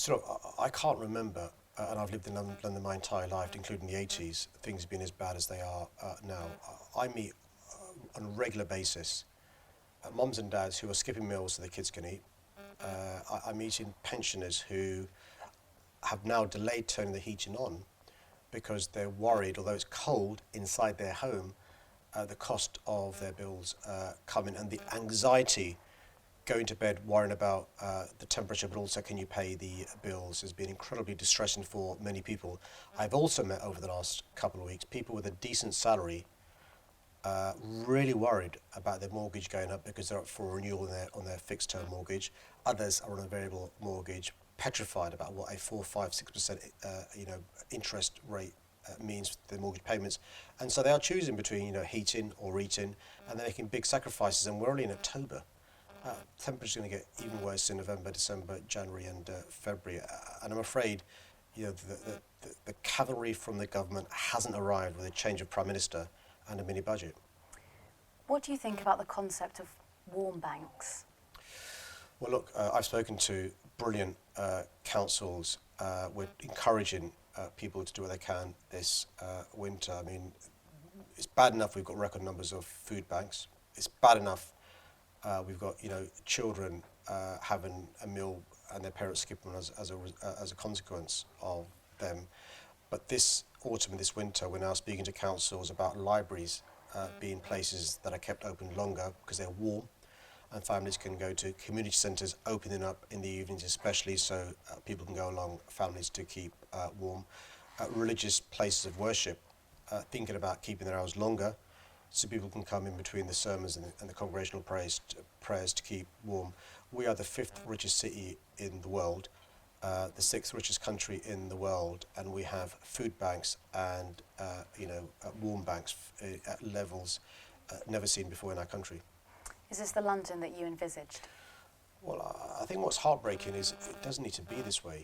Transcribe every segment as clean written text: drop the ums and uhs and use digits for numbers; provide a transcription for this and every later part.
sort of, I can't remember, and I've lived in London my entire life, including the 80s, things have been as bad as they are now. I meet on a regular basis mums and dads who are skipping meals so their kids can eat. I'm meeting pensioners who have now delayed turning the heating on because they're worried, although it's cold inside their home, the cost of their bills coming and the anxiety going to bed worrying about the temperature, but also can you pay the bills, has been incredibly distressing for many people. I've also met over the last couple of weeks people with a decent salary really worried about their mortgage going up because they're up for renewal on their fixed term mortgage. Others are on a variable mortgage, petrified about what a 4, 5, 6% interest rate means for their mortgage payments. And so they are choosing between heating or eating, and they're making big sacrifices, and we're only in October. Temperature's going to get even worse in November, December, January and February. And I'm afraid the cavalry from the government hasn't arrived with a change of Prime Minister and a mini budget. What do you think about the concept of warm banks? Well, look, I've spoken to brilliant councils. We're encouraging people to do what they can this winter. I mean, it's bad enough we've got record numbers of food banks. It's bad enough we've got children having a meal and their parents skipping as a consequence of them. But this autumn and this winter, we're now speaking to councils about libraries being places that are kept open longer because they're warm, and families can go to community centres opening up in the evenings especially, so people can go along, families to keep warm. Religious places of worship, thinking about keeping their hours longer so people can come in between the sermons and the congregational prayers to keep warm. We are the 5th richest city in the world, the 6th richest country in the world, and we have food banks and warm banks at levels never seen before in our country. Is this the London that you envisaged? Well, I think what's heartbreaking is it doesn't need to be this way.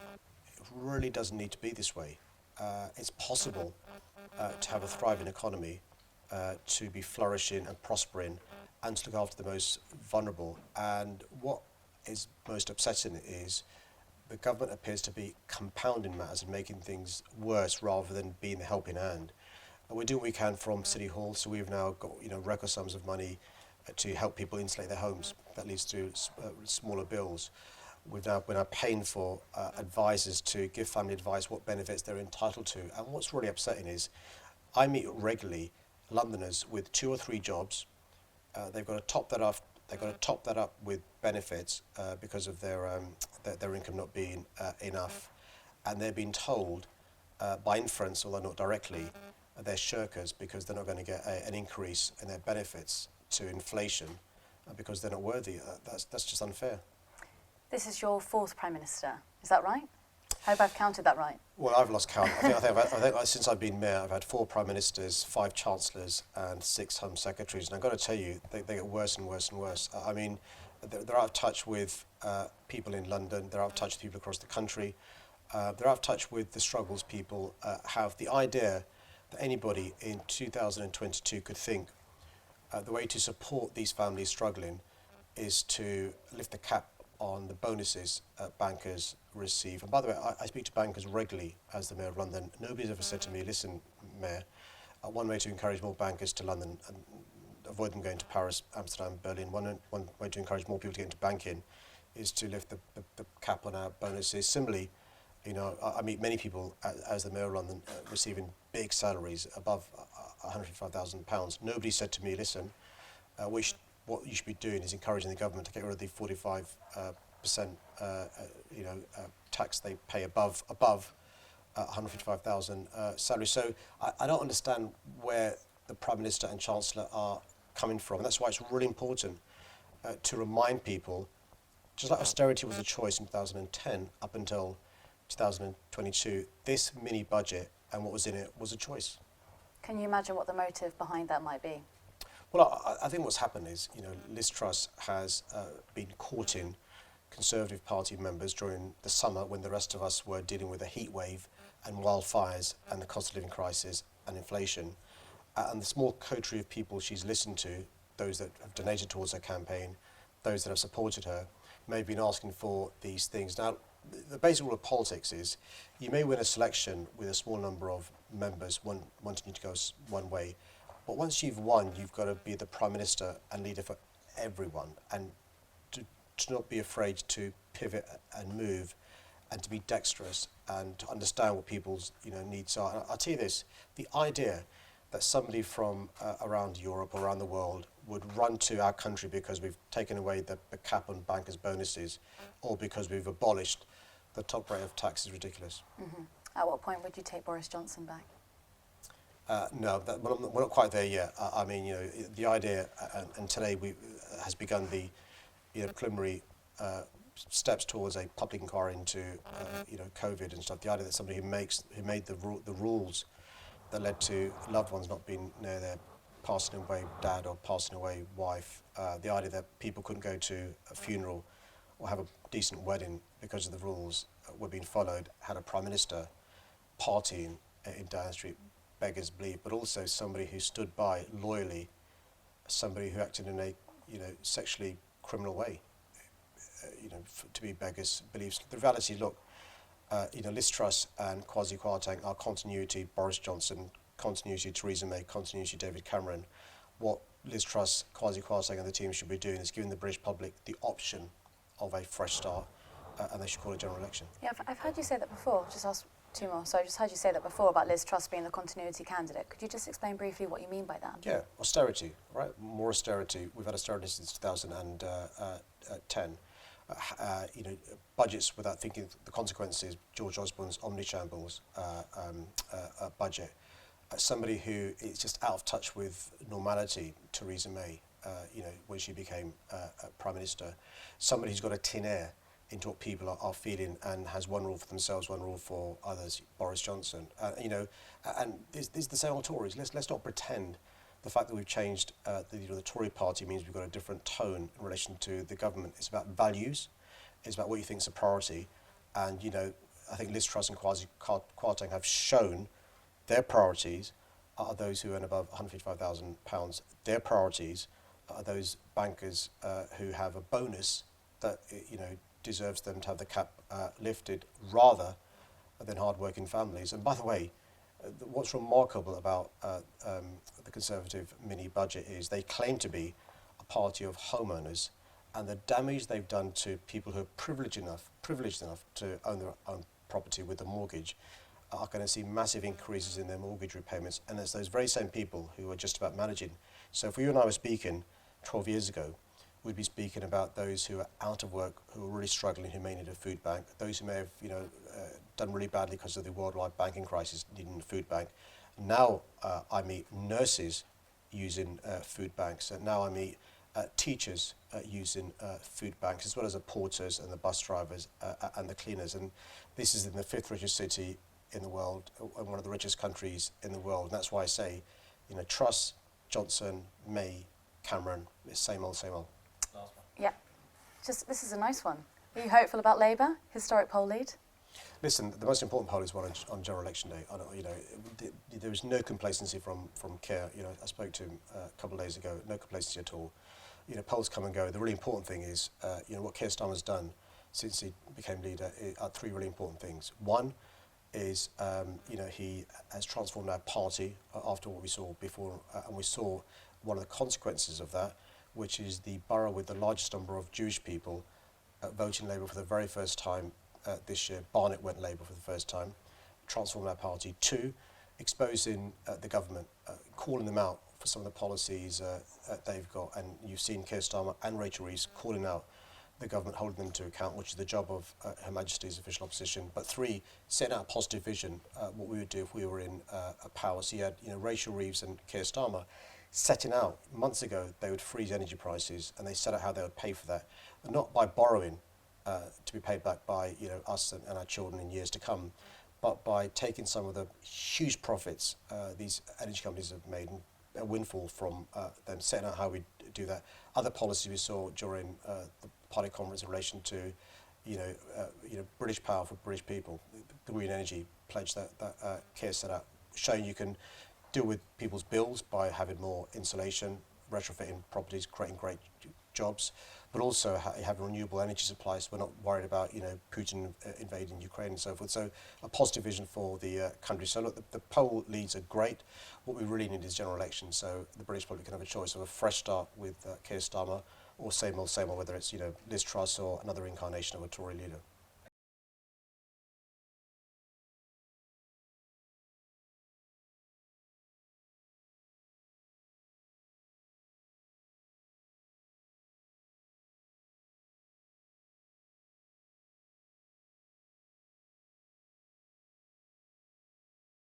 It really doesn't need to be this way. It's possible to have a thriving economy, to be flourishing and prospering, and to look after the most vulnerable. And what is most upsetting is the government appears to be compounding matters and making things worse rather than being the helping hand. And we're doing what we can from City Hall, so we've now got record sums of money to help people insulate their homes. That leads to smaller bills. We're now paying for advisors to give family advice what benefits they're entitled to. And what's really upsetting is I meet regularly Londoners with 2 or 3 jobs. They've got to top that up. They've got to top that up with benefits because of their income not being enough, and they're being told by inference, although not directly, they're shirkers because they're not going to get an increase in their benefits to inflation because they're not worthy. That's just unfair. This is your 4th Prime Minister, is that right? I hope I've counted that right. Well, I've lost count. I think since I've been mayor, I've had 4 prime ministers, 5 chancellors, and 6 home secretaries. And I've got to tell you, they get worse and worse and worse. I mean, they're out of touch with people in London. They're out of touch with people across the country. They're out of touch with the struggles people have. The idea that anybody in 2022 could think the way to support these families struggling is to lift the cap on the bonuses bankers receive. And by the way, I speak to bankers regularly as the Mayor of London. Nobody's ever said to me, listen, Mayor, one way to encourage more bankers to London and avoid them going to Paris, Amsterdam, Berlin, one way to encourage more people to get into banking is to lift the cap on our bonuses. Similarly, I meet many people as the Mayor of London receiving big salaries above £155,000. Nobody said to me, listen, what you should be doing is encouraging the government to get rid of the 45% tax they pay above 155,000 salary. So I don't understand where the Prime Minister and Chancellor are coming from. And that's why it's really important to remind people, just like austerity was a choice in 2010 up until 2022, this mini budget and what was in it was a choice. Can you imagine what the motive behind that might be? Well, I think what's happened is, Liz Truss has been courting Conservative Party members during the summer when the rest of us were dealing with a heat wave and wildfires and the cost of living crisis and inflation. And the small coterie of people she's listened to, those that have donated towards her campaign, those that have supported her, may have been asking for these things. Now, the basic rule of politics is you may win a selection with a small number of members wanting you to go one way, but once you've won, you've got to be the prime minister and leader for everyone, and to not be afraid to pivot and move, and to be dexterous and to understand what people's needs are. And I'll tell you this: the idea that somebody from around Europe or around the world would run to our country because we've taken away the cap on bankers' bonuses, or because we've abolished the top rate of tax is ridiculous. Mm-hmm. At what point would you take Boris Johnson back? No, we're not quite there yet. I mean, the idea, and today has begun the preliminary steps towards a public inquiry into COVID and stuff. The idea that somebody who made the rules that led to loved ones not being near their passing away dad or passing away wife, the idea that people couldn't go to a funeral or have a decent wedding because of the rules were being followed, had a prime minister partying in Downing Street, beggars believe, but also somebody who stood by loyally, somebody who acted in a sexually criminal way, to be beggars beliefs. The reality, look, Liz Truss and Kwasi Kwarteng are continuity. Boris Johnson, continuity. Theresa May, continuity. David Cameron. What Liz Truss, Kwasi Kwarteng and the team should be doing is giving the British public the option of a fresh start, and they should call a general election. Yeah, I've heard you say that before. Just ask two more. So I just heard you say that before about Liz Truss being the continuity candidate. Could you just explain briefly what you mean by that? Yeah, austerity, right? More austerity. We've had austerity since 2010. Budgets without thinking the consequences. George Osborne's omni-shambles budget. Somebody who is just out of touch with normality, Theresa May, when she became Prime Minister. Somebody who's got a tin air into what people are feeling and has one rule for themselves, one rule for others, Boris Johnson. And these the same old Tories. Let's not pretend the fact that we've changed the Tory party means we've got a different tone in relation to the government. It's about values. It's about what you think is a priority. And, I think Liz Truss and Kwasi Kwarteng have shown their priorities are those who earn above £155,000. Their priorities are those bankers who have a bonus that, deserves them to have the cap lifted rather than hard-working families. And by the way, what's remarkable about the Conservative mini-budget is they claim to be a party of homeowners, and the damage they've done to people who are privileged enough to own their own property with a mortgage are going to see massive increases in their mortgage repayments, and it's those very same people who are just about managing. So if you and I were speaking 12 years ago, we'd be speaking about those who are out of work, who are really struggling, who may need a food bank, those who may have done really badly because of the worldwide banking crisis, needing a food bank. Now I meet nurses using food banks, and now I meet teachers using food banks, as well as the porters and the bus drivers and the cleaners. And this is in the 5th richest city in the world, and one of the richest countries in the world. And that's why I say, Truss, Johnson, May, Cameron, it's same old, same old. Last one. Yeah. This is a nice one. Are you hopeful about Labour? Historic poll lead? Listen, the most important poll is one on general election day. There is no complacency from Keir. I spoke to him a couple of days ago. No complacency at all. Polls come and go. The really important thing is, what Keir Starmer's done since he became leader are three really important things. One is, he has transformed our party after what we saw before, and we saw one of the consequences of that, which is the borough with the largest number of Jewish people voting Labour for the very first time this year. Barnet went Labour for the first time, transformed our party. Two, exposing the government, calling them out for some of the policies they've got, and you've seen Keir Starmer and Rachel Reeves calling out the government, holding them to account, which is the job of Her Majesty's official opposition. But three, setting out a positive vision, what we would do if we were in power. So you had Rachel Reeves and Keir Starmer setting out months ago they would freeze energy prices, and they set out how they would pay for that, and not by borrowing to be paid back by us and our children in years to come, but by taking some of the huge profits these energy companies have made, and a windfall from them, setting out how we do that. Other policies we saw during the party conference in relation to British power for British people, the green energy pledge that Keir set out, showing you can deal with people's bills by having more insulation, retrofitting properties, creating great jobs, but also have a renewable energy supply, so we're not worried about, you know, Putin invading Ukraine and so forth. So a positive vision for the country. So look, the poll leads are great. What we really need is general elections, so the British public can have a choice of a fresh start with Keir Starmer, or same old, whether it's, you know, Liz Truss or another incarnation of a Tory leader.